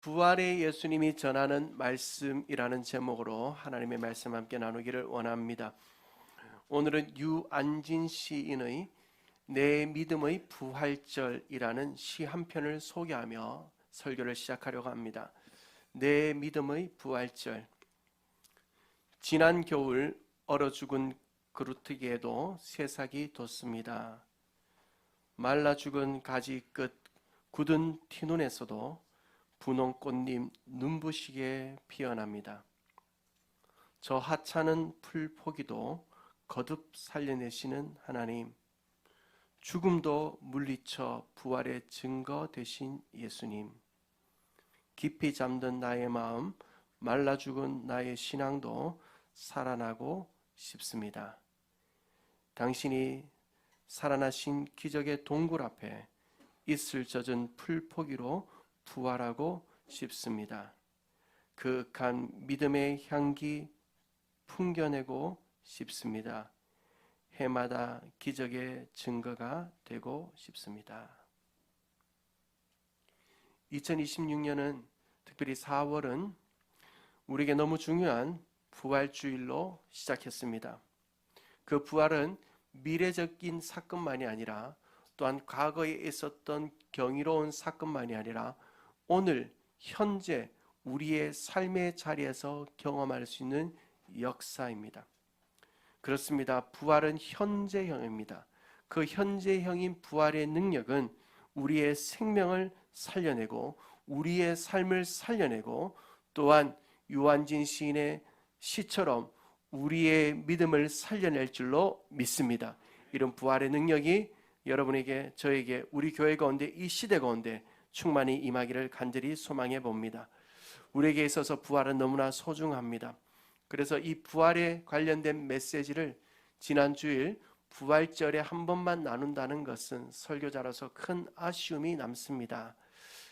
부활의 예수님이 전하는 말씀이라는 제목으로 하나님의 말씀 함께 나누기를 원합니다. 오늘은 유안진 시인의 내 믿음의 부활절이라는 시 한 편을 소개하며 설교를 시작하려고 합니다. 내 믿음의 부활절. 지난 겨울 얼어 죽은 그루트기에도 새싹이 돋습니다. 말라 죽은 가지 끝 굳은 티눈에서도 분홍 꽃잎 눈부시게 피어납니다. 저 하찮은 풀 포기도 거듭 살려내시는 하나님, 죽음도 물리쳐 부활의 증거 되신 예수님, 깊이 잠든 나의 마음, 말라 죽은 나의 신앙도 살아나고 싶습니다. 당신이 살아나신 기적의 동굴 앞에 이슬 젖은 풀 포기로 부활하고 싶습니다. 그윽한 믿음의 향기 풍겨내고 싶습니다. 해마다 기적의 증거가 되고 싶습니다. 2026년은 특별히 4월은 우리에게 너무 중요한 부활주일로 시작했습니다. 그 부활은 미래적인 사건만이 아니라 또한 과거에 있었던 경이로운 사건만이 아니라 오늘 현재 우리의 삶의 자리에서 경험할 수 있는 역사입니다. 그렇습니다. 부활은 현재형입니다. 그 현재형인 부활의 능력은 우리의 생명을 살려내고 우리의 삶을 살려내고 또한 유한진 시인의 시처럼 우리의 믿음을 살려낼 줄로 믿습니다. 이런 부활의 능력이 여러분에게, 저에게, 우리 교회 가운데, 이 시대 가운데 충만히 임하기를 간절히 소망해 봅니다. 우리에게 있어서 부활은 너무나 소중합니다. 그래서 이 부활에 관련된 메시지를 지난 주일 부활절에 한 번만 나눈다는 것은 설교자로서 큰 아쉬움이 남습니다.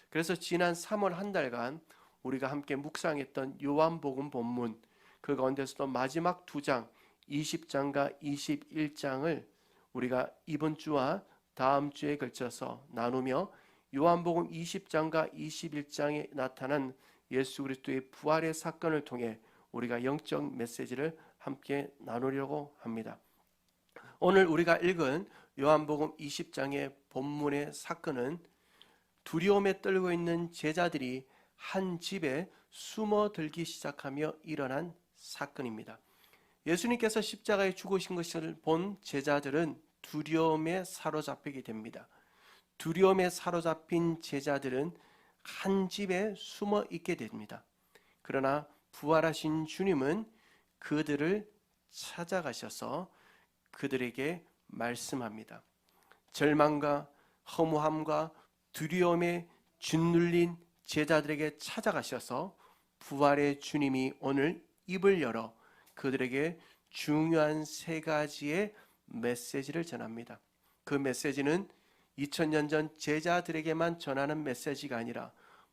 그래서 지난 3월 한 달간 우리가 함께 묵상했던 요한복음 본문, 그 가운데서도 마지막 2장 20장과 21장을 우리가 이번 주와 다음 주에 걸쳐서 나누며 요한복음 20장과 21장에 나타난 예수 그리스도의 부활의 사건을 통해 우리가 영적 메시지를 함께 나누려고 합니다. 오늘 우리가 읽은 요한복음 20장의 본문의 사건은 두려움에 떨고 있는 제자들이 한 집에 숨어들기 시작하며 일어난 사건입니다. 예수님께서 십자가에 죽으신 것을 본 제자들은 두려움에 사로잡히게 됩니다. 두려움에 사로잡힌 제자들은 한 집에 숨어 있게 됩니다. 그러나 부활하신 주님은 그들을 찾아가셔서 그들에게 말씀합니다. 절망과 허무함과 두려움에 짓눌린 제자들에게 찾아가셔서 부활의 주님이 오늘 입을 열어 그들에게 중요한 3가지의 메시지를 전합니다. 그 메시지는 2000년 전 제자들에게만 전하는 메시지가 아니라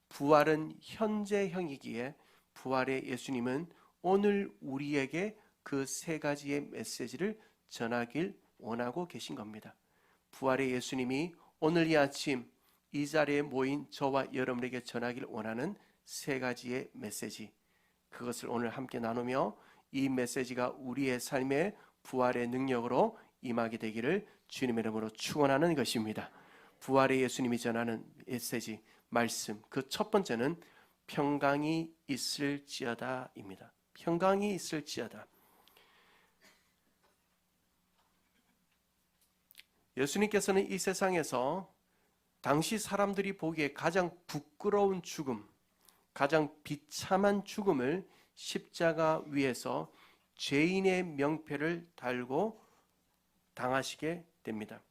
부활은 현재형이기에 부활의 예수님은 오늘 우리에게 그 3가지의 메시지를 전하길 원하고 계신 겁니다. 부활의 예수님이 오늘 이 아침 이 자리에 모인 저와 여러분에게 전하길 원하는 3가지의 메시지, 그것을 오늘 함께 나누며 이 메시지가 우리의 삶에 부활의 능력으로 임하게 되기를 주님의 이름으로 축원하는 것입니다. 부활의 예수님이 전하는 메시지, 말씀, 그 첫 번째는 평강이 있을지어다입니다. 평강이 있을지어다. 예수님께서는 이 세상에서 당시 사람들이 보기에 가장 부끄러운 죽음, 가장 비참한 죽음을 십자가 위에서 죄인의 명패를 달고 당하시게 됩니다.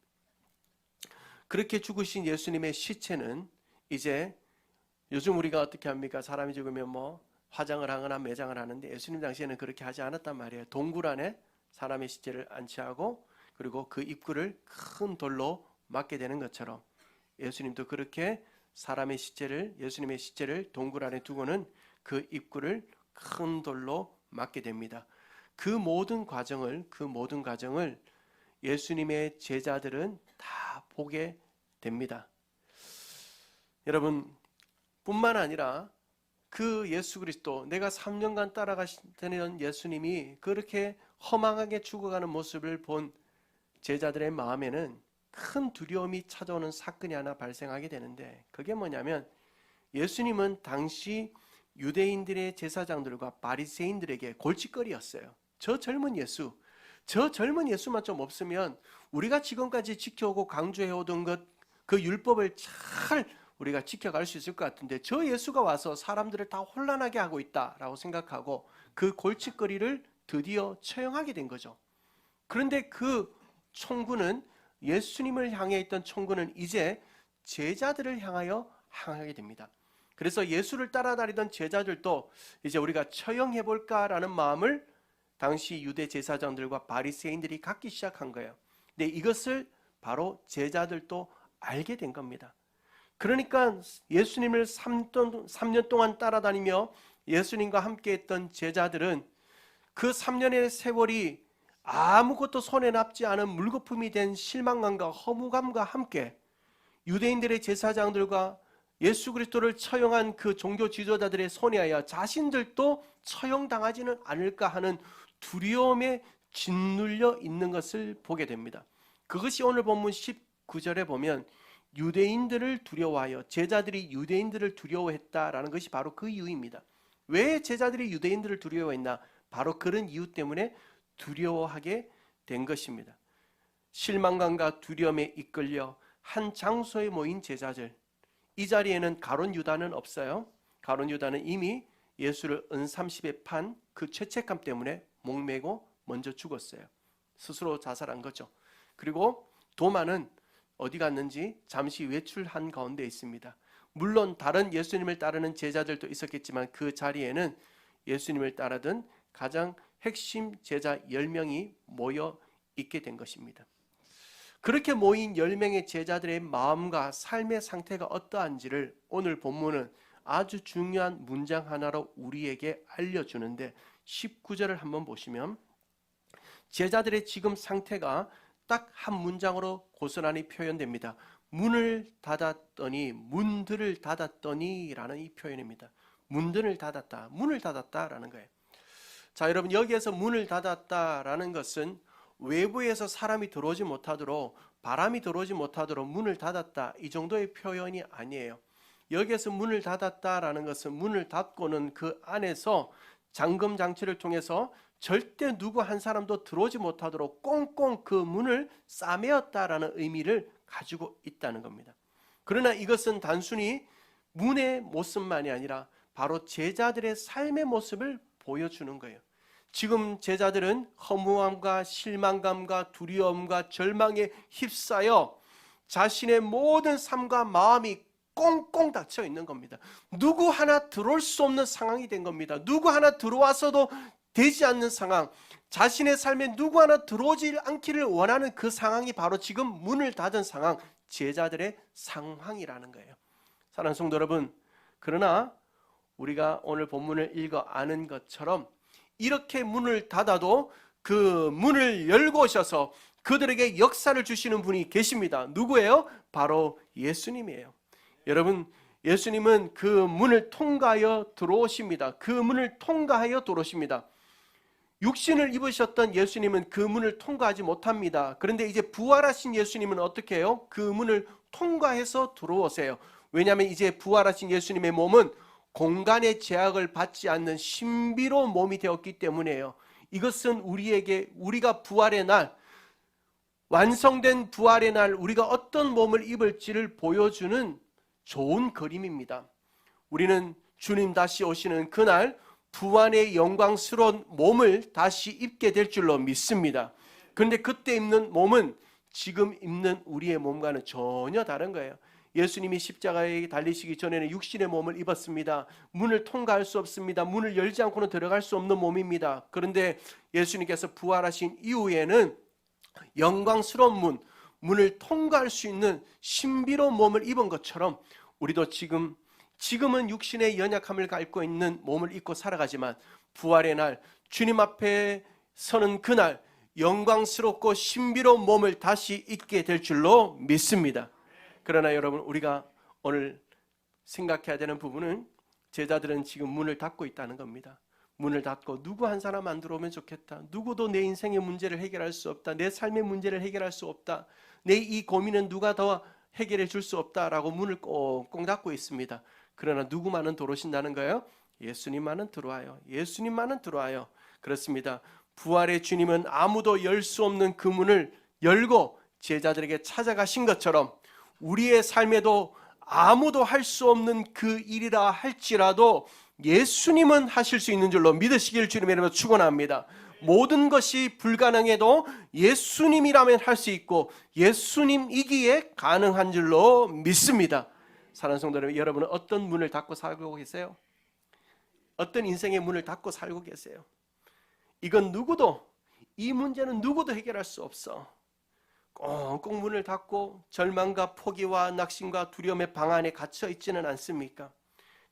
그렇게 죽으신 예수님의 시체는 이제 요즘 우리가 어떻게 합니까? 사람이 죽으면 화장을 하거나 매장을 하는데 예수님 당시에는 그렇게 하지 않았단 말이에요. 동굴 안에 사람의 시체를 안치하고 그리고 그 입구를 큰 돌로 막게 되는 것처럼 예수님도 그렇게 예수님의 시체를 동굴 안에 두고는 그 입구를 큰 돌로 막게 됩니다. 그 모든 과정을 예수님의 제자들은 다 보게 됩니다. 여러분, 뿐만 아니라 그 예수 그리스도, 내가 3년간 따라가시던 예수님이 그렇게 허망하게 죽어가는 모습을 본 제자들의 마음에는 큰 두려움이 찾아오는 사건이 하나 발생하게 되는데, 그게 뭐냐면 예수님은 당시 유대인들의 제사장들과 바리새인들에게 골칫거리였어요. 저 젊은 예수만 좀 없으면 우리가 지금까지 지켜오고 강조해오던 것, 그 율법을 잘 우리가 지켜갈 수 있을 것 같은데, 저 예수가 와서 사람들을 다 혼란하게 하고 있다라고 생각하고 그 골칫거리를 드디어 처형하게 된 거죠. 그런데 그 총구는, 예수님을 향해 있던 총구는 이제 제자들을 향하여 향하게 됩니다. 그래서 예수를 따라다니던 제자들도 이제 우리가 처형해볼까라는 마음을 당시 유대 제사장들과 바리새인들이 갖기 시작한 거예요. 근데 이것을 바로 제자들도 알게 된 겁니다. 그러니까 예수님을 3년 동안 따라다니며 예수님과 함께 했던 제자들은 그 3년의 세월이 아무것도 손에 남지 않은 물거품이 된 실망감과 허무감과 함께 유대인들의 제사장들과 예수 그리스도를 처형한 그 종교 지도자들의 손에 하여 자신들도 처형당하지는 않을까 하는 두려움에 짓눌려 있는 것을 보게 됩니다. 그것이 오늘 본문 19절에 보면 유대인들을 두려워하여, 제자들이 유대인들을 두려워했다라는 것이 바로 그 이유입니다. 왜 제자들이 유대인들을 두려워했나? 바로 그런 이유 때문에 두려워하게 된 것입니다. 실망감과 두려움에 이끌려 한 장소에 모인 제자들, 이 자리에는 가룟 유다는 없어요. 가룟 유다는 이미 예수를 은30에 판 그 죄책감 때문에 목매고 먼저 죽었어요. 스스로 자살한 거죠. 그리고 도마는 어디 갔는지 잠시 외출한 가운데 있습니다. 물론 다른 예수님을 따르는 제자들도 있었겠지만 그 자리에는 예수님을 따르던 가장 핵심 제자 10명이 모여 있게 된 것입니다. 그렇게 모인 10명의 제자들의 마음과 삶의 상태가 어떠한지를 오늘 본문은 아주 중요한 문장 하나로 우리에게 알려주는데, 19절을 한번 보시면 제자들의 지금 상태가 딱 한 문장으로 고스란히 표현됩니다. 문을 닫았더니, 문들을 닫았더니 라는 이 표현입니다. 문들을 닫았다, 문을 닫았다라는 거예요. 자, 여러분, 여기에서 문을 닫았다라는 것은 외부에서 사람이 들어오지 못하도록, 바람이 들어오지 못하도록 문을 닫았다, 이 정도의 표현이 아니에요. 여기에서 문을 닫았다라는 것은 문을 닫고는 그 안에서 잠금 장치를 통해서 절대 누구 한 사람도 들어오지 못하도록 꽁꽁 그 문을 싸매었다라는 의미를 가지고 있다는 겁니다. 그러나 이것은 단순히 문의 모습만이 아니라 바로 제자들의 삶의 모습을 보여주는 거예요. 지금 제자들은 허무함과 실망감과 두려움과 절망에 휩싸여 자신의 모든 삶과 마음이 꽁꽁 닫혀 있는 겁니다. 누구 하나 들어올 수 없는 상황이 된 겁니다. 누구 하나 들어와서도 되지 않는 상황, 자신의 삶에 누구 하나 들어오지 않기를 원하는 그 상황이 바로 지금 문을 닫은 상황, 제자들의 상황이라는 거예요. 사랑하는 성도 여러분, 그러나 우리가 오늘 본문을 읽어 아는 것처럼 이렇게 문을 닫아도 그 문을 열고 오셔서 그들에게 역사를 주시는 분이 계십니다. 누구예요? 바로 예수님이에요. 여러분, 예수님은 그 문을 통과하여 들어오십니다. 그 문을 통과하여 들어오십니다. 육신을 입으셨던 예수님은 그 문을 통과하지 못합니다. 그런데 이제 부활하신 예수님은 어떻게 해요? 그 문을 통과해서 들어오세요. 왜냐하면 이제 부활하신 예수님의 몸은 공간의 제약을 받지 않는 신비로운 몸이 되었기 때문에요. 이것은 우리에게, 우리가 부활의 날, 완성된 부활의 날 우리가 어떤 몸을 입을지를 보여주는 좋은 그림입니다. 우리는 주님 다시 오시는 그날 부활의 영광스러운 몸을 다시 입게 될 줄로 믿습니다. 그런데 그때 입는 몸은 지금 입는 우리의 몸과는 전혀 다른 거예요. 예수님이 십자가에 달리시기 전에는 육신의 몸을 입었습니다. 문을 통과할 수 없습니다. 문을 열지 않고는 들어갈 수 없는 몸입니다. 그런데 예수님께서 부활하신 이후에는 영광스러운 문을 통과할 수 있는 신비로운 몸을 입은 것처럼 우리도 지금은 육신의 연약함을 갖고 있는 몸을 입고 살아가지만 부활의 날, 주님 앞에 서는 그날 영광스럽고 신비로운 몸을 다시 입게 될 줄로 믿습니다. 그러나 여러분, 우리가 오늘 생각해야 되는 부분은 제자들은 지금 문을 닫고 있다는 겁니다. 문을 닫고 누구 한 사람 안 들어오면 좋겠다. 누구도 내 인생의 문제를 해결할 수 없다. 내 삶의 문제를 해결할 수 없다. 내 이 고민은 누가 더 해결해 줄 수 없다라고 문을 꽁꽁 닫고 있습니다. 그러나 누구만은 들어오신다는 거예요? 예수님만은 들어와요. 예수님만은 들어와요. 그렇습니다. 부활의 주님은 아무도 열 수 없는 그 문을 열고 제자들에게 찾아가신 것처럼 우리의 삶에도 아무도 할 수 없는 그 일이라 할지라도 예수님은 하실 수 있는 줄로 믿으시길 주님의 이름으로 축원합니다. 모든 것이 불가능해도 예수님이라면 할 수 있고 예수님이기에 가능한 줄로 믿습니다. 사랑하는 성도 여러분, 여러분은 어떤 문을 닫고 살고 계세요? 어떤 인생의 문을 닫고 살고 계세요? 이건 누구도, 이 문제는 누구도 해결할 수 없어. 꽁꽁 문을 닫고 절망과 포기와 낙심과 두려움의 방 안에 갇혀 있지는 않습니까?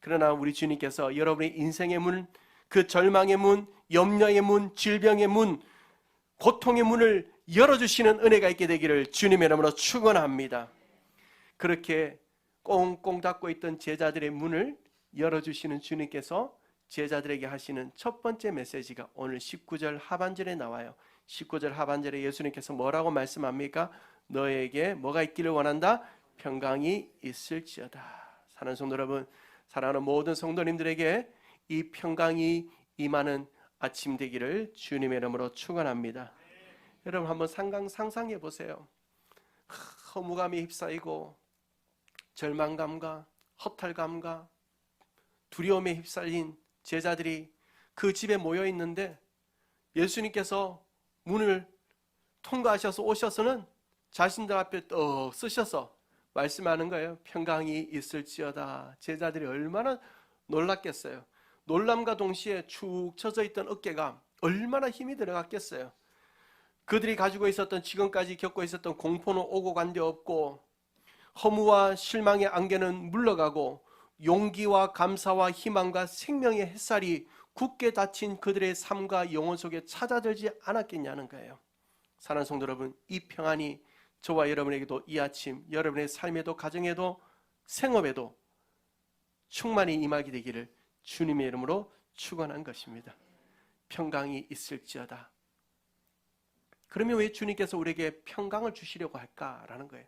그러나 우리 주님께서 여러분의 인생의 문, 그 절망의 문, 염려의 문, 질병의 문, 고통의 문을 열어주시는 은혜가 있게 되기를 주님의 이름으로 축원합니다. 그렇게 꽁꽁 닫고 있던 제자들의 문을 열어주시는 주님께서 제자들에게 하시는 첫 번째 메시지가 오늘 19절 하반절에 나와요. 19절 하반절에 예수님께서 뭐라고 말씀합니까? 너에게 뭐가 있기를 원한다? 평강이 있을지어다. 사랑하는 성도 여러분, 사랑하는 모든 성도님들에게 이 평강이 임하는 아침 되기를 주님의 이름으로 축원합니다. 여러분 한번 상상해 보세요. 허무감에 휩싸이고 절망감과 허탈감과 두려움에 휩싸인 제자들이 그 집에 모여 있는데 예수님께서 문을 통과하셔서 오셔서는 자신들 앞에 떡 쓰셔서 말씀하는 거예요. 평강이 있을지어다. 제자들이 얼마나 놀랐겠어요. 놀람과 동시에 축 처져 있던 어깨가 얼마나 힘이 들어갔겠어요. 그들이 가지고 있었던, 지금까지 겪고 있었던 공포는 오고 간데 없고 허무와 실망의 안개는 물러가고 용기와 감사와 희망과 생명의 햇살이 굳게 닫힌 그들의 삶과 영혼 속에 찾아들지 않았겠냐는 거예요. 사랑하는 성도 여러분, 이 평안이 저와 여러분에게도 이 아침 여러분의 삶에도 가정에도 생업에도 충만히 임하게 되기를 주님의 이름으로 축원한 것입니다. 평강이 있을지어다. 그러면 왜 주님께서 우리에게 평강을 주시려고 할까라는 거예요.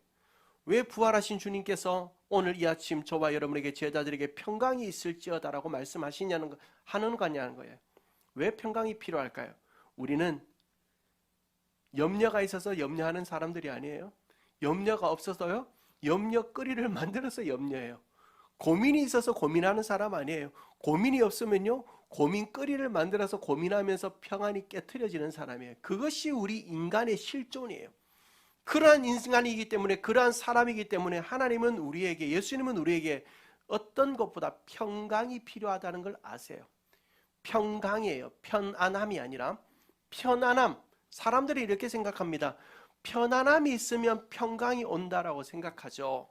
왜 부활하신 주님께서 오늘 이 아침 저와 여러분에게 제자들에게 평강이 있을지어다라고 말씀하시냐는 하는 거냐는 거예요. 왜 평강이 필요할까요? 우리는 염려가 있어서 염려하는 사람들이 아니에요. 염려가 없어서요, 염려거리를 만들어서 염려해요. 고민이 있어서 고민하는 사람 아니에요. 고민이 없으면요, 고민거리를 만들어서 고민하면서 평안이 깨트려지는 사람이에요. 그것이 우리 인간의 실존이에요. 그러한 인간이기 때문에, 그러한 사람이기 때문에 하나님은 우리에게, 예수님은 우리에게 어떤 것보다 평강이 필요하다는 걸 아세요. 평강이에요. 편안함이 아니라 편안함. 사람들이 이렇게 생각합니다. 편안함이 있으면 평강이 온다라고 생각하죠.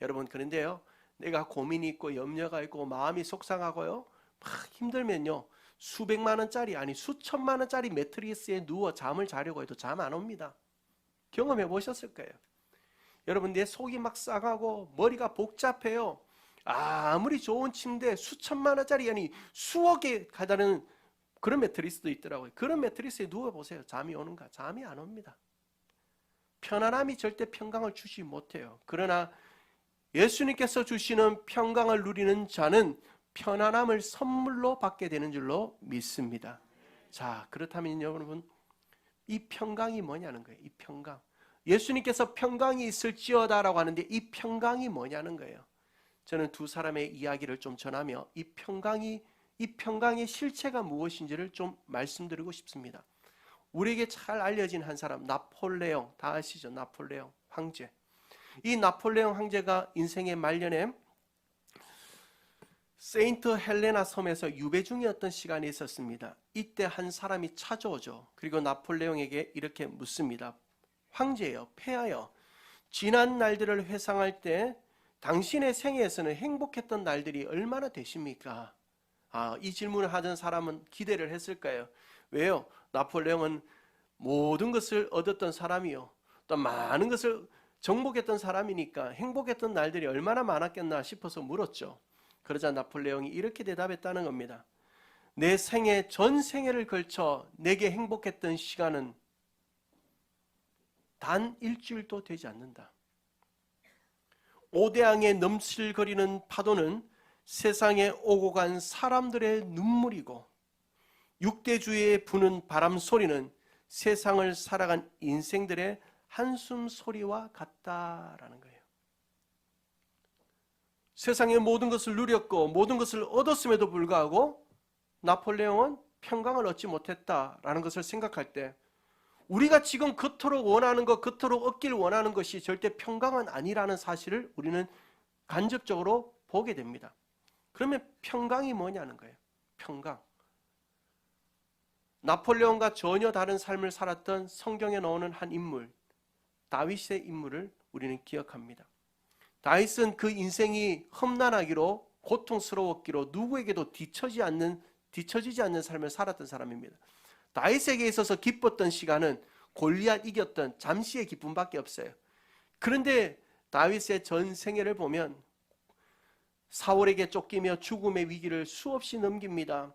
여러분, 그런데요, 내가 고민이 있고 염려가 있고 마음이 속상하고요, 막 힘들면요, 수백만 원짜리, 아니 수천만 원짜리 매트리스에 누워 잠을 자려고 해도 잠 안 옵니다. 경험해 보셨을 거예요. 여러분, 내 속이 막 싸가고 머리가 복잡해요. 아무리 좋은 침대, 수천만 원짜리, 아니 수억에 가다는 그런 매트리스도 있더라고요. 그런 매트리스에 누워보세요. 잠이 오는가? 잠이 안 옵니다. 편안함이 절대 평강을 주지 못해요. 그러나 예수님께서 주시는 평강을 누리는 자는 편안함을 선물로 받게 되는 줄로 믿습니다. 자, 그렇다면 여러분, 이 평강이 뭐냐는 거예요. 이 평강. 예수님께서 평강이 있을지어다라고 하는데 이 평강이 뭐냐는 거예요. 저는 두 사람의 이야기를 좀 전하며 이 평강의 실체가 무엇인지를 좀 말씀드리고 싶습니다. 우리에게 잘 알려진 한 사람, 나폴레옹, 다 아시죠? 나폴레옹 황제. 이 나폴레옹 황제가 인생의 말년에 세인트 헬레나 섬에서 유배 중이었던 시간이 있었습니다. 이때 한 사람이 찾아오죠. 그리고 나폴레옹에게 이렇게 묻습니다. 황제여, 폐하여, 지난 날들을 회상할 때 당신의 생애에서는 행복했던 날들이 얼마나 되십니까? 이 질문을 하던 사람은 기대를 했을 거예요. 왜요? 나폴레옹은 모든 것을 얻었던 사람이요, 또 많은 것을 정복했던 사람이니까 행복했던 날들이 얼마나 많았겠나 싶어서 물었죠. 그러자 나폴레옹이 이렇게 대답했다는 겁니다. 내 생애 전 생애를 걸쳐 내게 행복했던 시간은 단 일주일도 되지 않는다. 오대양에 넘실거리는 파도는 세상에 오고 간 사람들의 눈물이고, 육대주의에 부는 바람 소리는 세상을 살아간 인생들의 한숨 소리와 같다라는 거예요. 세상의 모든 것을 누렸고 모든 것을 얻었음에도 불구하고 나폴레옹은 평강을 얻지 못했다라는 것을 생각할 때, 우리가 지금 그토록 원하는 것, 그토록 얻길 원하는 것이 절대 평강은 아니라는 사실을 우리는 간접적으로 보게 됩니다. 그러면 평강이 뭐냐는 거예요. 평강. 나폴레옹과 전혀 다른 삶을 살았던 성경에 나오는 한 인물, 다윗의 인물을 우리는 기억합니다. 다윗은 그 인생이 험난하기로, 고통스러웠기로 누구에게도 뒤처지지 않는 삶을 살았던 사람입니다. 다윗에게 있어서 기뻤던 시간은 골리앗 이겼던 잠시의 기쁨밖에 없어요. 그런데 다윗의 전 생애를 보면 사울에게 쫓기며 죽음의 위기를 수없이 넘깁니다.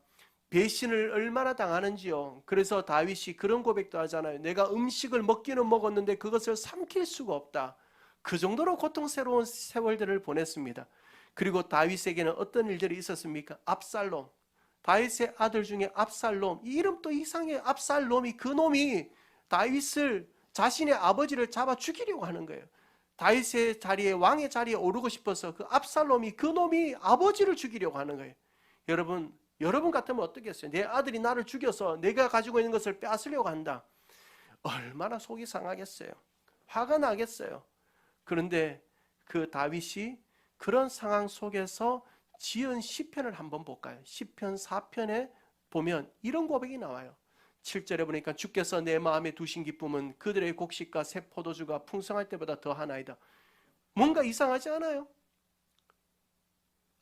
배신을 얼마나 당하는지요. 그래서 다윗이 그런 고백도 하잖아요. 내가 음식을 먹기는 먹었는데 그것을 삼킬 수가 없다. 그 정도로 고통스러운 세월들을 보냈습니다. 그리고 다윗에게는 어떤 일들이 있었습니까? 압살롬, 다윗의 아들 중에 압살롬, 이 이름도 이상해. 압살롬이, 그 놈이 다윗을, 자신의 아버지를 잡아 죽이려고 하는 거예요. 다윗의 자리에, 왕의 자리에 오르고 싶어서 그 압살롬이, 그 놈이 아버지를 죽이려고 하는 거예요. 여러분 같으면 어떻겠어요? 내 아들이 나를 죽여서 내가 가지고 있는 것을 빼앗으려고 한다. 얼마나 속이 상하겠어요. 화가 나겠어요. 그런데 그 다윗이 그런 상황 속에서 지은 시편을 한번 볼까요? 시편 4편에 보면 이런 고백이 나와요. 7절에 보니까 주께서 내 마음에 두신 기쁨은 그들의 곡식과 새 포도주가 풍성할 때보다 더하나이다. 뭔가 이상하지 않아요?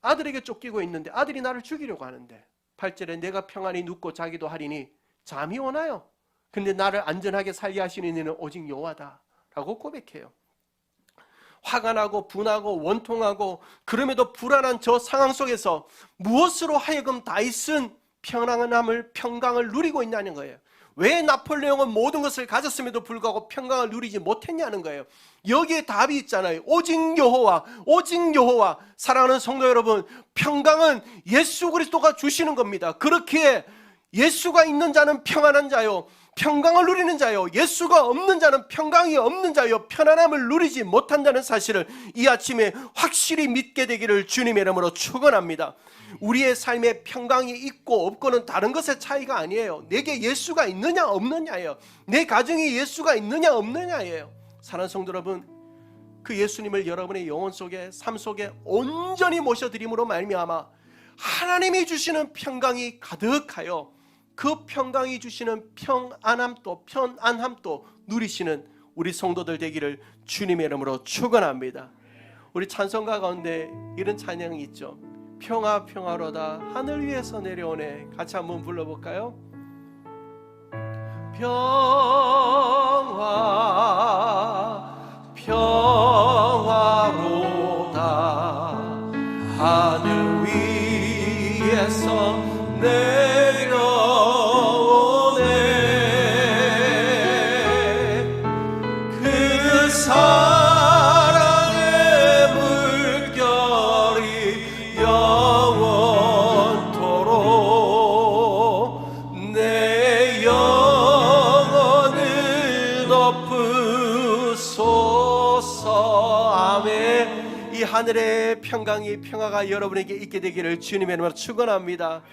아들에게 쫓기고 있는데, 아들이 나를 죽이려고 하는데, 8절에 내가 평안히 눕고 자기도 하리니 잠이 오나요? 근데 나를 안전하게 살게 하시는 이는 오직 여호와다 라고 고백해요. 화가 나고 분하고 원통하고 그럼에도 불안한 저 상황 속에서 무엇으로 하여금 다윗은 평강을 누리고 있냐는 거예요. 왜 나폴레옹은 모든 것을 가졌음에도 불구하고 평강을 누리지 못했냐는 거예요. 여기에 답이 있잖아요. 오직 여호와, 오직 여호와. 사랑하는 성도 여러분, 평강은 예수 그리스도가 주시는 겁니다. 그렇게 예수가 있는 자는 평안한 자요, 평강을 누리는 자요, 예수가 없는 자는 평강이 없는 자요, 편안함을 누리지 못한다는 사실을 이 아침에 확실히 믿게 되기를 주님의 이름으로 축원합니다. 우리의 삶에 평강이 있고 없고는 다른 것의 차이가 아니에요. 내게 예수가 있느냐 없느냐예요. 내 가정에 예수가 있느냐 없느냐예요. 사랑하는 성도 여러분, 그 예수님을 여러분의 영혼 속에, 삶 속에 온전히 모셔드림으로 말미암아 하나님이 주시는 평강이 가득하여 그 평강이 주시는 편안함도 누리시는 우리 성도들 되기를 주님의 이름으로 축원합니다. 우리 찬송가 가운데 이런 찬양이 있죠. 평화 평화로다 하늘 위에서 내려오네. 같이 한번 불러볼까요? 평화 평화로다 하늘 위에서 내려오네. 그 사랑의 물결이 영원토록 내 영혼을 덮으소서. 아멘. 이 하늘의 평강이, 평화가 여러분에게 있게 되기를 주님의 이름으로 축원합니다.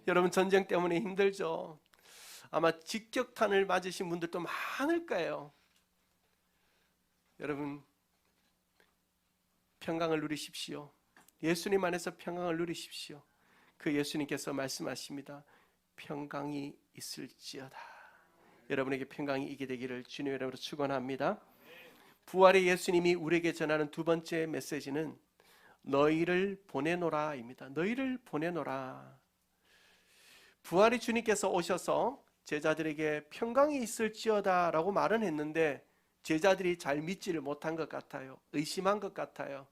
여러분, 전쟁 때문에 힘들죠. 아마 직격탄을 맞으신 분들도 많을 거예요. 여러분, 평강을 누리십시오. 예수님 안에서 평강을 누리십시오. 그 예수님께서 말씀하십니다. 평강이 있을지어다. 여러분에게 평강이 있게 되기를 주님의 이름으로 축원합니다. 부활의 예수님이 우리에게 전하는 두 번째 메시지는 너희를 보내노라입니다. 너희를 보내노라. 부활의 주님께서 오셔서 제자들에게 평강이 있을지어다 라고 말은 했는데 제자들이 잘 믿지를 못한 것 같아요. 의심한 것 같아요.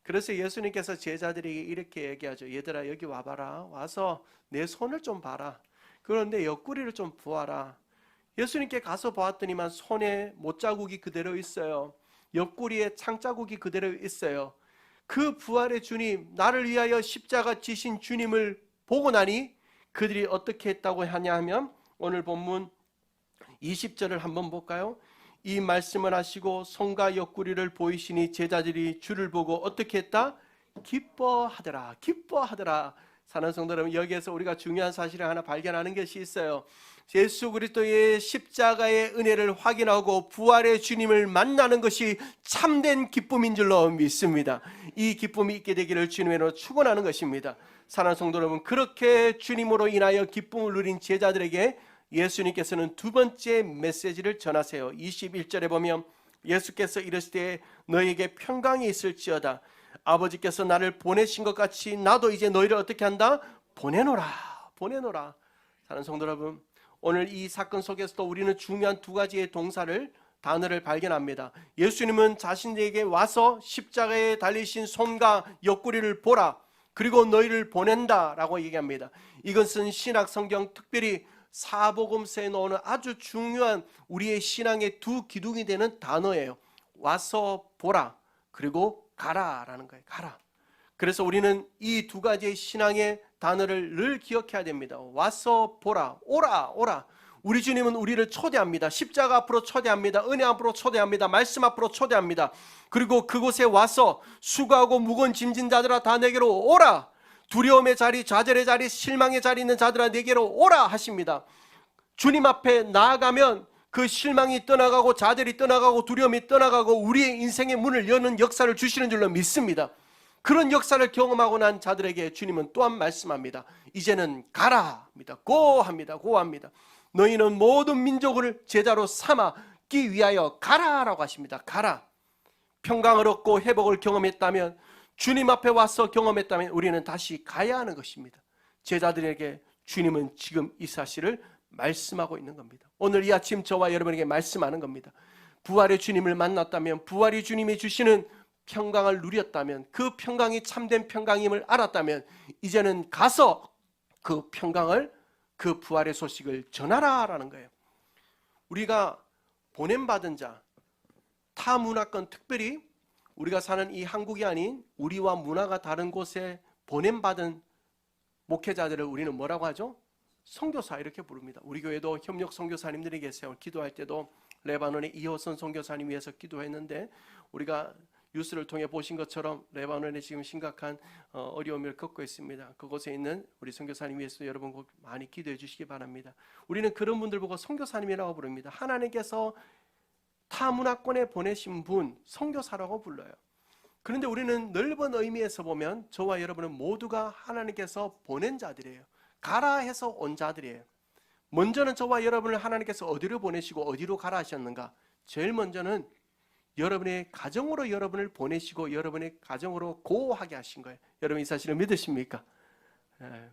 그래서 예수님께서 제자들에게 이렇게 얘기하죠. 얘들아, 여기 와봐라. 와서 내 손을 좀 봐라. 그런데 옆구리를 좀 보아라. 예수님께 가서 보았더니만 손에 못자국이 그대로 있어요. 옆구리에 창자국이 그대로 있어요. 그 부활의 주님, 나를 위하여 십자가 지신 주님을 보고 나니 그들이 어떻게 했다고 하냐 하면, 오늘 본문 20절을 한번 볼까요? 이 말씀을 하시고 손과 옆구리를 보이시니 제자들이 주를 보고 어떻게 했다? 기뻐하더라. 기뻐하더라. 사랑하는 성도 여러분, 여기에서 우리가 중요한 사실을 하나 발견하는 것이 있어요. 예수 그리스도의 십자가의 은혜를 확인하고 부활의 주님을 만나는 것이 참된 기쁨인 줄로 믿습니다. 이 기쁨이 있게 되기를 주님으로 축원하는 것입니다. 사랑하는 성도 여러분, 그렇게 주님으로 인하여 기쁨을 누린 제자들에게 예수님께서는 두 번째 메시지를 전하세요. 21절에 보면 예수께서 이르시되 너희에게 평강이 있을지어다. 아버지께서 나를 보내신 것 같이 나도 이제 너희를 어떻게 한다? 보내노라. 보내노라. 사랑하는 성도 여러분, 오늘 이 사건 속에서도 우리는 중요한 두 가지의 단어를 발견합니다. 예수님은 자신에게 와서 십자가에 달리신 손과 옆구리를 보라. 그리고 너희를 보낸다 라고 얘기합니다. 이것은 신약 성경, 특별히 사복음서에 나오는 아주 중요한 우리의 신앙의 두 기둥이 되는 단어예요. 와서 보라, 그리고 가라라는 거예요. 가라. 그래서 우리는 이 두 가지의 신앙의 단어를 늘 기억해야 됩니다. 와서 보라, 오라, 오라. 우리 주님은 우리를 초대합니다. 십자가 앞으로 초대합니다. 은혜 앞으로 초대합니다. 말씀 앞으로 초대합니다. 그리고 그곳에 와서 수고하고 무거운 짐진 자들아 다 내게로 오라. 두려움의 자리, 좌절의 자리, 실망의 자리 있는 자들아 내게로 오라 하십니다. 주님 앞에 나아가면 그 실망이 떠나가고 좌절이 떠나가고 두려움이 떠나가고 우리의 인생의 문을 여는 역사를 주시는 줄로 믿습니다. 그런 역사를 경험하고 난 자들에게 주님은 또한 말씀합니다. 이제는 가라 합니다. 고 합니다. 고 합니다. 너희는 모든 민족을 제자로 삼기 위하여 가라라고 하십니다. 가라. 평강을 얻고 회복을 경험했다면, 주님 앞에 와서 경험했다면 우리는 다시 가야 하는 것입니다. 제자들에게 주님은 지금 이 사실을 말씀하고 있는 겁니다. 오늘 이 아침 저와 여러분에게 말씀하는 겁니다. 부활의 주님을 만났다면, 부활의 주님이 주시는 평강을 누렸다면, 그 평강이 참된 평강임을 알았다면 이제는 가서 그 평강을, 그 부활의 소식을 전하라라는 거예요. 우리가 보냄받은 자, 타 문화권, 특별히 우리가 사는 이 한국이 아닌 우리와 문화가 다른 곳에 보냄받은 목회자들을 우리는 뭐라고 하죠? 선교사 이렇게 부릅니다. 우리 교회도 협력 선교사님들이 계세요. 기도할 때도 레바논의 이호선 선교사님 위해서 기도했는데, 우리가 뉴스를 통해 보신 것처럼 레바논에 지금 심각한 어려움을 겪고 있습니다. 그곳에 있는 우리 선교사님 위해서 여러분 꼭 많이 기도해 주시기 바랍니다. 우리는 그런 분들 보고 선교사님이라고 부릅니다. 하나님께서 타 문화권에 보내신 분, 선교사라고 불러요. 그런데 우리는 넓은 의미에서 보면 저와 여러분은 모두가 하나님께서 보낸 자들이에요. 가라 해서 온 자들이에요. 먼저는 저와 여러분을 하나님께서 어디로 보내시고 어디로 가라 하셨는가? 제일 먼저는 여러분의 가정으로 여러분을 보내시고 여러분의 가정으로 고하게 하신 거예요. 여러분 이 사실을 믿으십니까?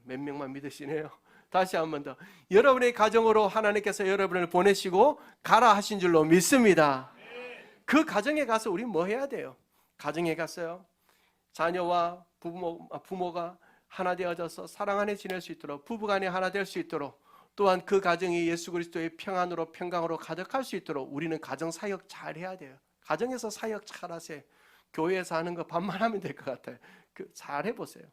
몇 명만 믿으시네요. 다시 한 번 더. 여러분의 가정으로 하나님께서 여러분을 보내시고 가라 하신 줄로 믿습니다. 그 가정에 가서 우리 뭐 해야 돼요? 가정에 갔어요. 자녀와 부모가 하나 되어져서 사랑 안에 지낼 수 있도록, 부부간에 하나 될 수 있도록, 또한 그 가정이 예수 그리스도의 평안으로 평강으로 가득할 수 있도록 우리는 가정 사역 잘 해야 돼요. 가정에서 사역 잘 하세요. 교회에서 하는 거 반만 하면 될 것 같아요. 잘 해보세요.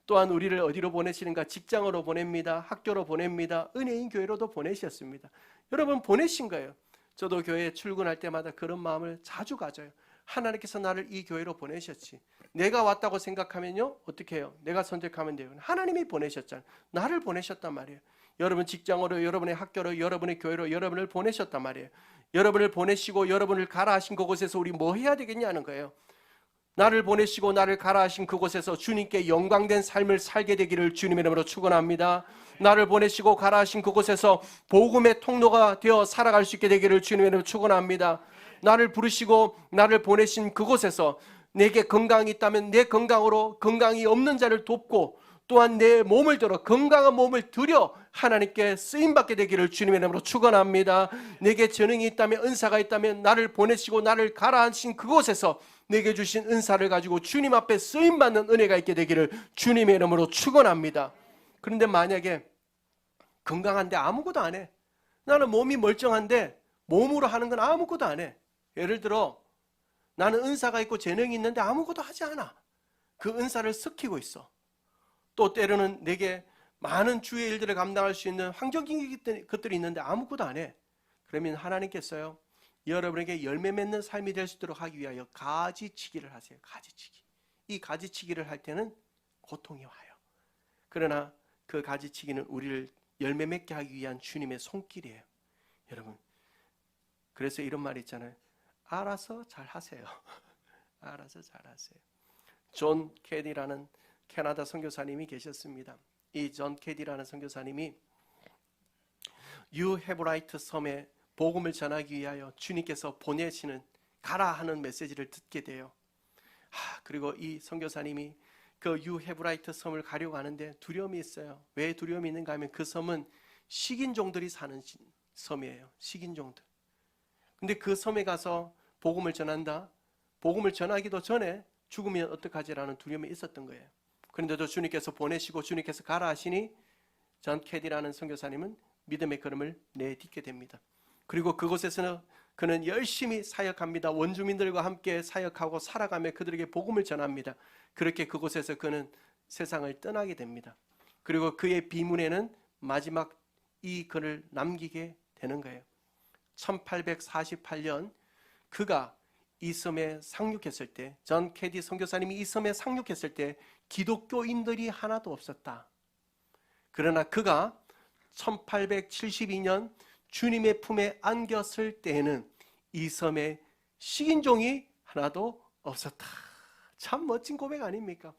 또한 우리를 어디로 보내시는가? 직장으로 보냅니다. 학교로 보냅니다. 은혜인 교회로도 보내셨습니다. 여러분 보내신 거예요. 저도 교회에 출근할 때마다 그런 마음을 자주 가져요. 하나님께서 나를 이 교회로 보내셨지. 내가 왔다고 생각하면요 어떻게 해요? 내가 선택하면 돼요. 하나님이 보내셨잖아요. 나를 보내셨단 말이에요. 여러분 직장으로, 여러분의 학교로, 여러분의 교회로 여러분을 보내셨단 말이에요. 여러분을 보내시고 여러분을 가라 하신 그곳에서 우리 뭐 해야 되겠냐는 거예요. 나를 보내시고 나를 가라 하신 그곳에서 주님께 영광된 삶을 살게 되기를 주님의 이름으로 축원합니다. 나를 보내시고 가라 하신 그곳에서 복음의 통로가 되어 살아갈 수 있게 되기를 주님의 이름으로 축원합니다. 나를 부르시고 나를 보내신 그곳에서 내게 건강이 있다면 내 건강으로 건강이 없는 자를 돕고, 또한 내 몸을 들어 건강한 몸을 들여 하나님께 쓰임받게 되기를 주님의 이름으로 축원합니다. 내게 재능이 있다면, 은사가 있다면 나를 보내시고 나를 가라 하신 그곳에서 내게 주신 은사를 가지고 주님 앞에 쓰임받는 은혜가 있게 되기를 주님의 이름으로 축원합니다. 그런데 만약에 건강한데 아무것도 안 해. 나는 몸이 멀쩡한데 몸으로 하는 건 아무것도 안 해. 예를 들어 나는 은사가 있고 재능이 있는데 아무것도 하지 않아. 그 은사를 썩히고 있어. 또 때로는 내게 많은 주의 일들을 감당할 수 있는 환경적인 것들이 있는데 아무것도 안 해. 그러면 하나님께서요, 여러분에게 열매 맺는 삶이 될 수 있도록 하기 위하여 가지치기를 하세요. 가지치기. 이 가지치기를 할 때는 고통이 와요. 그러나 그 가지치기는 우리를 열매 맺게 하기 위한 주님의 손길이에요. 여러분, 그래서 이런 말이 있잖아요. 알아서 잘 하세요. 알아서 잘 하세요. 존 캐디라는 캐나다 선교사님이 계셨습니다. 이 존 캐디라는 선교사님이 유헤브라이트 섬에 복음을 전하기 위하여 주님께서 보내시는 가라 하는 메시지를 듣게 돼요. 그리고 이 선교사님이 그 유헤브라이트 섬을 가려고 하는데 두려움이 있어요. 왜 두려움이 있는가 하면 그 섬은 식인종들이 사는 섬이에요. 식인종들. 근데 그 섬에 가서 복음을 전한다. 복음을 전하기도 전에 죽으면 어떡하지라는 두려움이 있었던 거예요. 그런데도 주님께서 보내시고 주님께서 가라 하시니 존 캐디라는 선교사님은 믿음의 걸음을 내딛게 됩니다. 그리고 그곳에서는 그는 열심히 사역합니다. 원주민들과 함께 사역하고 살아가며 그들에게 복음을 전합니다. 그렇게 그곳에서 그는 세상을 떠나게 됩니다. 그리고 그의 비문에는 마지막 이 글을 남기게 되는 거예요. 1848년 그가 이 섬에 상륙했을 때, 존 캐디 선교사님이 이 섬에 상륙했을 때 기독교인들이 하나도 없었다. 그러나 그가 1872년 주님의 품에 안겼을 때에는 이 섬에 식인종이 하나도 없었다. 참 멋진 고백 아닙니까?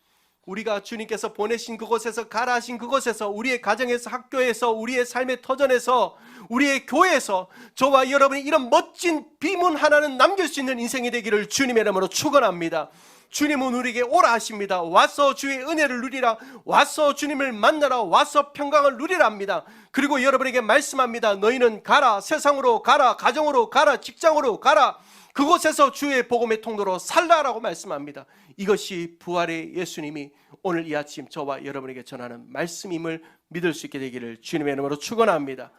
우리가 주님께서 보내신 그곳에서 가라 하신 그곳에서 우리의 가정에서 학교에서 우리의 삶의 터전에서 우리의 교회에서 저와 여러분이 이런 멋진 비문 하나는 남길 수 있는 인생이 되기를 주님의 이름으로 축원합니다. 주님은 우리에게 오라 하십니다. 와서 주의 은혜를 누리라. 와서 주님을 만나라. 와서 평강을 누리라 합니다. 그리고 여러분에게 말씀합니다. 너희는 가라. 세상으로 가라. 가정으로 가라. 직장으로 가라. 그곳에서 주의 복음의 통로로 살라라고 말씀합니다. 이것이 부활의 예수님이 오늘 이 아침 저와 여러분에게 전하는 말씀임을 믿을 수 있게 되기를 주님의 이름으로 축원합니다.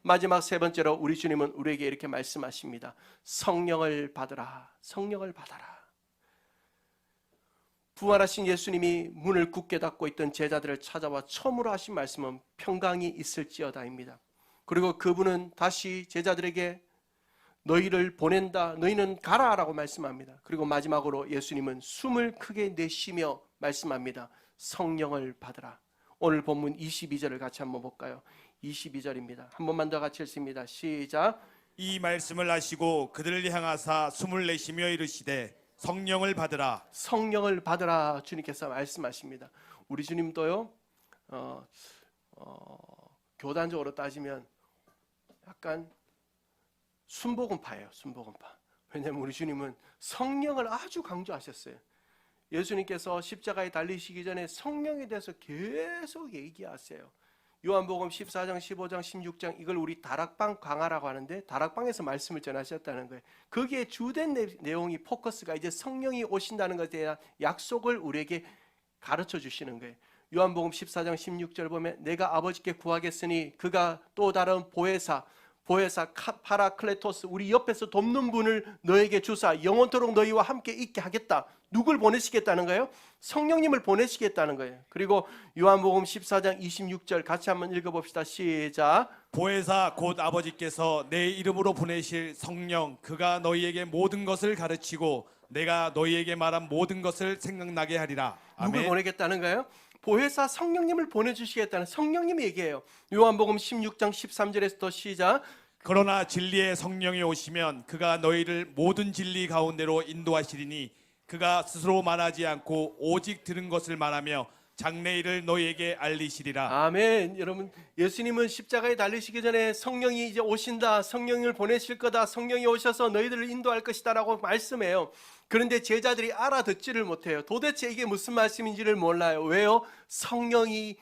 마지막 세 번째로 우리 주님은 우리에게 이렇게 말씀하십니다. 성령을 받으라. 성령을 받아라. 부활하신 예수님이 문을 굳게 닫고 있던 제자들을 찾아와 처음으로 하신 말씀은 평강이 있을지어다입니다. 그리고 그분은 다시 제자들에게 너희를 보낸다. 너희는 가라라고 말씀합니다. 그리고 마지막으로 예수님은 숨을 크게 내쉬며 말씀합니다. 성령을 받으라. 오늘 본문 22절을 같이 한번 볼까요? 22절입니다. 한 번만 더 같이 읽습니다. 시작. 이 말씀을 하시고 그들을 향하사 숨을 내쉬며 이르시되 성령을 받으라. 성령을 받으라. 주님께서 말씀하십니다. 우리 주님도요 교단적으로 따지면 약간 순복음파예요. 순복음파. 왜냐하면 우리 주님은 성령을 아주 강조하셨어요. 예수님께서 십자가에 달리시기 전에 성령에 대해서 계속 얘기하세요. 요한복음 14장, 15장, 16장 이걸 우리 다락방 강화라고 하는데 다락방에서 말씀을 전하셨다는 거예요. 거기에 주된 내용이 포커스가 이제 성령이 오신다는 것에 대한 약속을 우리에게 가르쳐 주시는 거예요. 요한복음 14장 16절 보면 내가 아버지께 구하겠으니 그가 또 다른 보혜사 파라클레토스 우리 옆에서 돕는 분을 너에게 주사 영원토록 너희와 함께 있게 하겠다. 누굴 보내시겠다는 거예요? 성령님을 보내시겠다는 거예요. 그리고 요한복음 14장 26절 같이 한번 읽어봅시다. 시작. 보혜사 곧 아버지께서 내 이름으로 보내실 성령 그가 너희에게 모든 것을 가르치고 내가 너희에게 말한 모든 것을 생각나게 하리라. 아멘. 누굴 보내겠다는 거예요? 보혜사 성령님을 보내주시겠다는 성령님이 얘기해요. 요한복음 16장 13절에서 시작. 그러나 진리의 성령이 오시면 그가 너희를 모든 진리 가운데로 인도하시리니 그가 스스로 말하지 않고 오직 들은 것을 말하며 장래일을 너희에게 알리시리라. 아멘. 여러분 예수님은 십자가에 달리시기 전에 성령이 이제 오신다. 성령을 보내실 거다. 성령이 오셔서 너희들을 인도할 것이다 라고 말씀해요. 그런데 제자들이 알아듣지를 못해요. 도대체 이게 무슨 말씀인지를 몰라요. 왜요? 성령이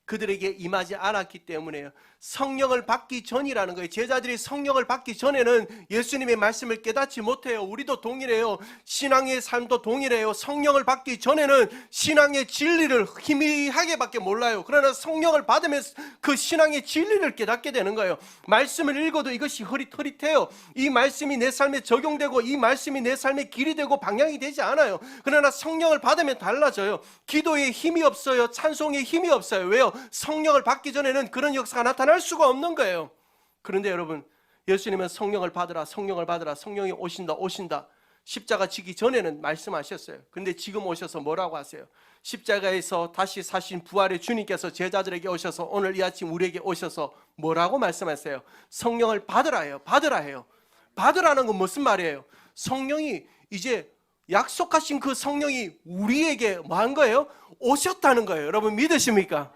그들에게 임하지 않았기 때문에요. 성령을 받기 전이라는 거예요. 제자들이 성령을 받기 전에는 예수님의 말씀을 깨닫지 못해요. 우리도 동일해요. 신앙의 삶도 동일해요. 성령을 받기 전에는 신앙의 진리를 희미하게밖에 몰라요. 그러나 성령을 받으면 그 신앙의 진리를 깨닫게 되는 거예요. 말씀을 읽어도 이것이 흐릿흐릿해요. 이 말씀이 내 삶에 적용되고 이 말씀이 내 삶의 길이 되고 방향이 되지 않아요. 그러나 성령을 받으면 달라져요. 기도에 힘이 없어요. 찬송에 힘이 없어요. 왜요? 성령을 받기 전에는 그런 역사가 나타날 수가 없는 거예요. 그런데 여러분, 예수님은 성령을 받으라, 성령을 받으라, 성령이 오신다. 십자가 지기 전에는 말씀하셨어요. 그런데 지금 오셔서 뭐라고 하세요? 십자가에서 다시 사신 부활의 주님께서 제자들에게 오셔서 오늘 이 아침 우리에게 오셔서 뭐라고 말씀하세요? 성령을 받으라 해요. 받으라 해요. 받으라는 건 무슨 말이에요? 성령이 이제 약속하신 그 성령이 우리에게 뭐 한 거예요? 오셨다는 거예요. 여러분 믿으십니까?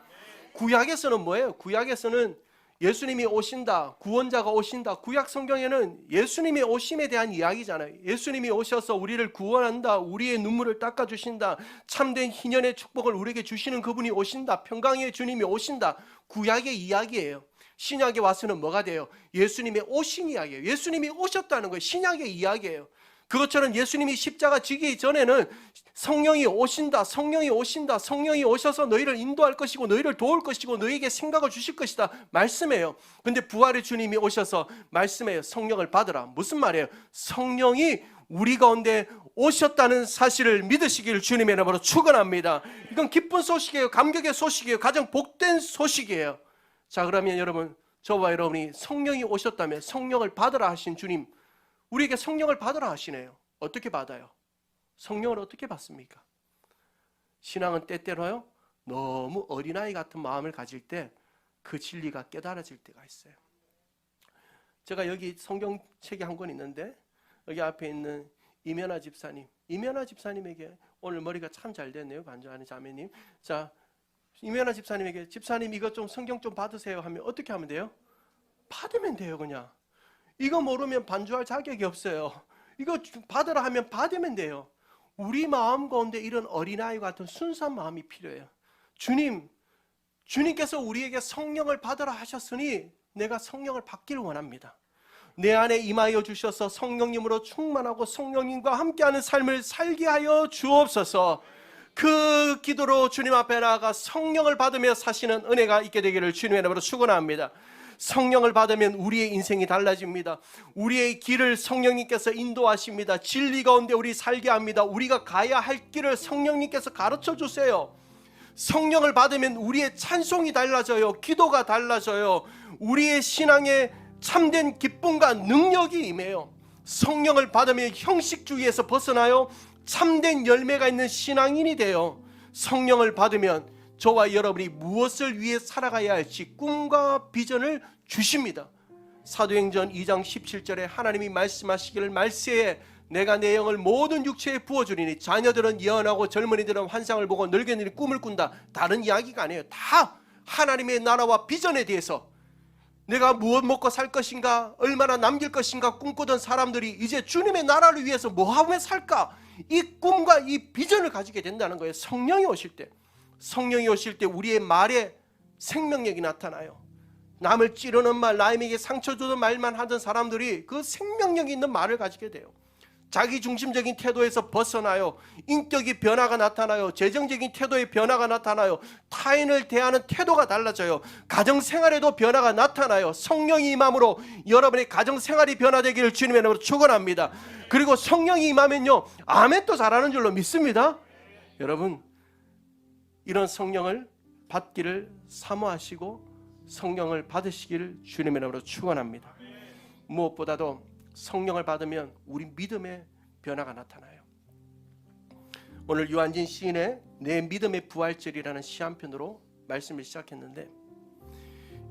구약에서는 뭐예요? 구약에서는 예수님이 오신다, 구원자가 오신다. 구약 성경에는 예수님의 오심에 대한 이야기잖아요. 예수님이 오셔서 우리를 구원한다, 우리의 눈물을 닦아주신다, 참된 희년의 축복을 우리에게 주시는 그분이 오신다, 평강의 주님이 오신다. 구약의 이야기예요. 신약에 와서는 뭐가 돼요? 예수님의 오신 이야기예요. 예수님이 오셨다는 거예요. 신약의 이야기예요. 그것처럼 예수님이 십자가 지기 전에는 성령이 오신다, 성령이 오신다, 성령이 오셔서 너희를 인도할 것이고 너희를 도울 것이고 너희에게 생각을 주실 것이다 말씀해요. 근데 부활의 주님이 오셔서 말씀해요. 성령을 받으라. 무슨 말이에요? 성령이 우리 가운데 오셨다는 사실을 믿으시기를 주님의 이름으로 축원합니다. 이건 기쁜 소식이에요. 감격의 소식이에요. 가장 복된 소식이에요. 자, 그러면 여러분, 저와 여러분이 성령이 오셨다면 성령을 받으라 하신 주님, 우리에게 성령을 받으라 하시네요. 어떻게 받아요? 성령을 어떻게 받습니까? 신앙은 때때로요, 너무 어린아이 같은 마음을 가질 때 그 진리가 깨달아질 때가 있어요. 제가 여기 성경책이 한 권 있는데 여기 앞에 있는 이면아 집사님에게 오늘 머리가 참 잘 됐네요. 반주하는 자매님. 자, 이면아 집사님에게 집사님 이것 좀 성경 좀 받으세요 하면 어떻게 하면 돼요? 받으면 돼요. 그냥 이거 모르면 반주할 자격이 없어요. 이거 받으라 하면 받으면 돼요. 우리 마음 가운데 이런 어린아이 같은 순수한 마음이 필요해요. 주님께서 우리에게 성령을 받으라 하셨으니 내가 성령을 받기를 원합니다. 내 안에 임하여 주셔서 성령님으로 충만하고 성령님과 함께하는 삶을 살게 하여 주옵소서. 그 기도로 주님 앞에 나아가 성령을 받으며 사시는 은혜가 있게 되기를 주님의 이름으로 축원합니다. 성령을 받으면 우리의 인생이 달라집니다. 우리의 길을 성령님께서 인도하십니다. 진리 가운데 우리 살게 합니다. 우리가 가야 할 길을 성령님께서 가르쳐 주세요. 성령을 받으면 우리의 찬송이 달라져요. 기도가 달라져요. 우리의 신앙에 참된 기쁨과 능력이 임해요. 성령을 받으면 형식주의에서 벗어나요. 참된 열매가 있는 신앙인이 돼요. 성령을 받으면 저와 여러분이 무엇을 위해 살아가야 할지 꿈과 비전을 주십니다. 사도행전 2장 17절에 하나님이 말씀하시기를 말세에 내가 내 영을 모든 육체에 부어주리니 자녀들은 예언하고 젊은이들은 환상을 보고 늙은이들은 꿈을 꾼다. 다른 이야기가 아니에요. 다 하나님의 나라와 비전에 대해서 내가 무엇 먹고 살 것인가, 얼마나 남길 것인가 꿈꾸던 사람들이 이제 주님의 나라를 위해서 뭐 하며 살까, 이 꿈과 이 비전을 가지게 된다는 거예요. 성령이 오실 때 우리의 말에 생명력이 나타나요. 남을 찌르는 말, 남에게 상처 주는 말만 하던 사람들이 그 생명력이 있는 말을 가지게 돼요. 자기중심적인 태도에서 벗어나요. 인격의 변화가 나타나요. 재정적인 태도의 변화가 나타나요. 타인을 대하는 태도가 달라져요. 가정생활에도 변화가 나타나요. 성령이 임함으로 여러분의 가정생활이 변화되기를 주님의 이름으로 축원합니다. 그리고 성령이 임하면요, 아멘도 잘하는 줄로 믿습니다. 여러분, 이런 성령을 받기를 사모하시고 성령을 받으시기를 주님의 이름으로 축원합니다. 무엇보다도 성령을 받으면 우리 믿음의 변화가 나타나요. 오늘 유한진 시인의 내 믿음의 부활절이라는 시 한 편으로 말씀을 시작했는데,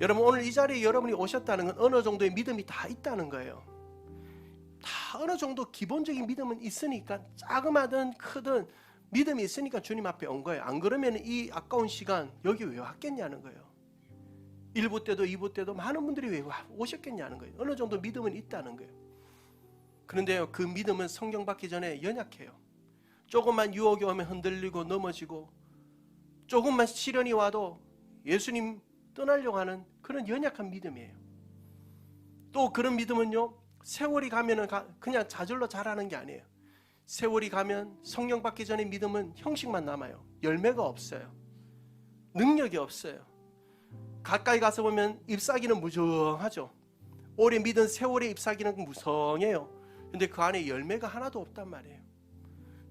여러분 오늘 이 자리에 여러분이 오셨다는 건 어느 정도의 믿음이 다 있다는 거예요. 다 어느 정도 기본적인 믿음은 있으니까, 자그마든 크든 믿음이 있으니까 주님 앞에 온 거예요. 안 그러면 이 아까운 시간 여기 왜 왔겠냐는 거예요. 1부 때도 2부 때도 많은 분들이 왜 오셨겠냐는 거예요. 어느 정도 믿음은 있다는 거예요. 그런데요, 그 믿음은 성령 받기 전에 연약해요. 조금만 유혹이 오면 흔들리고 넘어지고, 조금만 시련이 와도 예수님 떠나려고 하는 그런 연약한 믿음이에요. 또 그런 믿음은요, 세월이 가면은 그냥 자절로 자라는 게 아니에요. 세월이 가면 성령 받기 전에 믿음은 형식만 남아요. 열매가 없어요. 능력이 없어요. 가까이 가서 보면 잎사귀는 무정하죠. 오래 믿은 세월의 잎사귀는 무성해요. 근데 그 안에 열매가 하나도 없단 말이에요.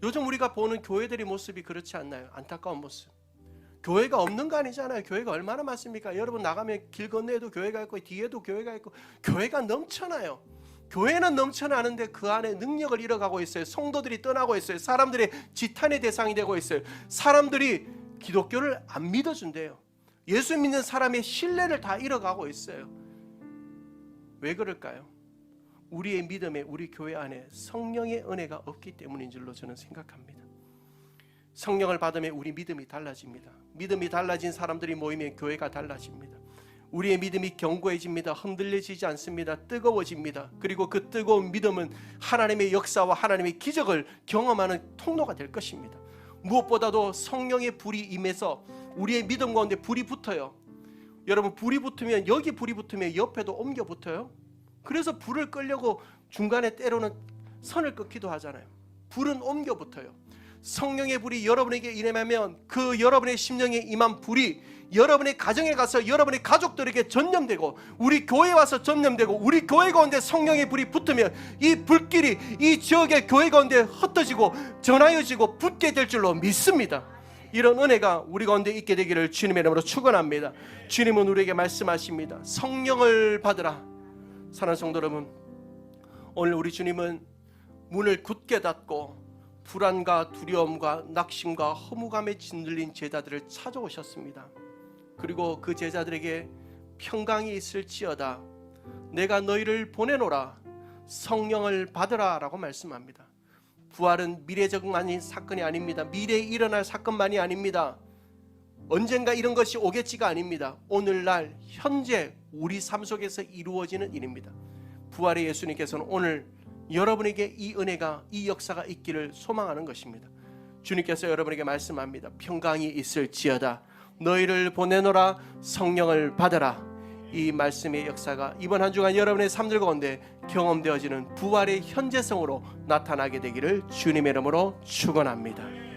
요즘 우리가 보는 교회들의 모습이 그렇지 않나요? 안타까운 모습. 교회가 없는 거 아니잖아요. 교회가 얼마나 많습니까? 여러분 나가면 길 건너에도 교회가 있고 뒤에도 교회가 있고 교회가 넘쳐나요. 교회는 넘쳐나는데 그 안에 능력을 잃어가고 있어요. 성도들이 떠나고 있어요. 사람들의 지탄의 대상이 되고 있어요. 사람들이 기독교를 안 믿어준대요. 예수 믿는 사람의 신뢰를 다 잃어가고 있어요. 왜 그럴까요? 우리의 믿음에, 우리 교회 안에 성령의 은혜가 없기 때문인 줄로 저는 생각합니다. 성령을 받으면 우리 믿음이 달라집니다. 믿음이 달라진 사람들이 모이면 교회가 달라집니다. 우리의 믿음이 견고해집니다. 흔들려지지 않습니다. 뜨거워집니다. 그리고 그 뜨거운 믿음은 하나님의 역사와 하나님의 기적을 경험하는 통로가 될 것입니다. 무엇보다도 성령의 불이 임해서 우리의 믿음 가운데 불이 붙어요. 여러분, 불이 붙으면, 여기 불이 붙으면 옆에도 옮겨 붙어요. 그래서 불을 끌려고 중간에 때로는 선을 끊기도 하잖아요. 불은 옮겨 붙어요. 성령의 불이 여러분에게 임하면 그 여러분의 심령에 임한 불이 여러분의 가정에 가서 여러분의 가족들에게 전염되고, 우리 교회에 와서 전염되고, 우리 교회 가운데 성령의 불이 붙으면 이 불길이 이 지역의 교회 가운데 흩어지고 전하여지고 붙게 될 줄로 믿습니다. 이런 은혜가 우리 가운데 있게 되기를 주님의 이름으로 축원합니다. 주님은 우리에게 말씀하십니다. 성령을 받으라. 사랑하는 성도 여러분, 오늘 우리 주님은 문을 굳게 닫고 불안과 두려움과 낙심과 허무감에 짓눌린 제자들을 찾아오셨습니다. 그리고 그 제자들에게 평강이 있을지어다, 내가 너희를 보내노라, 성령을 받으라 라고 말씀합니다. 부활은 미래적인 사건이 아닙니다. 미래에 일어날 사건만이 아닙니다. 언젠가 이런 것이 오겠지가 아닙니다. 오늘날 현재 우리 삶 속에서 이루어지는 일입니다. 부활의 예수님께서는 오늘 여러분에게 이 은혜가, 이 역사가 있기를 소망하는 것입니다. 주님께서 여러분에게 말씀합니다. 평강이 있을지어다, 너희를 보내노라, 성령을 받아라. 이 말씀의 역사가 이번 한 주간 여러분의 삶들 가운데 경험되어지는 부활의 현재성으로 나타나게 되기를 주님의 이름으로 축원합니다.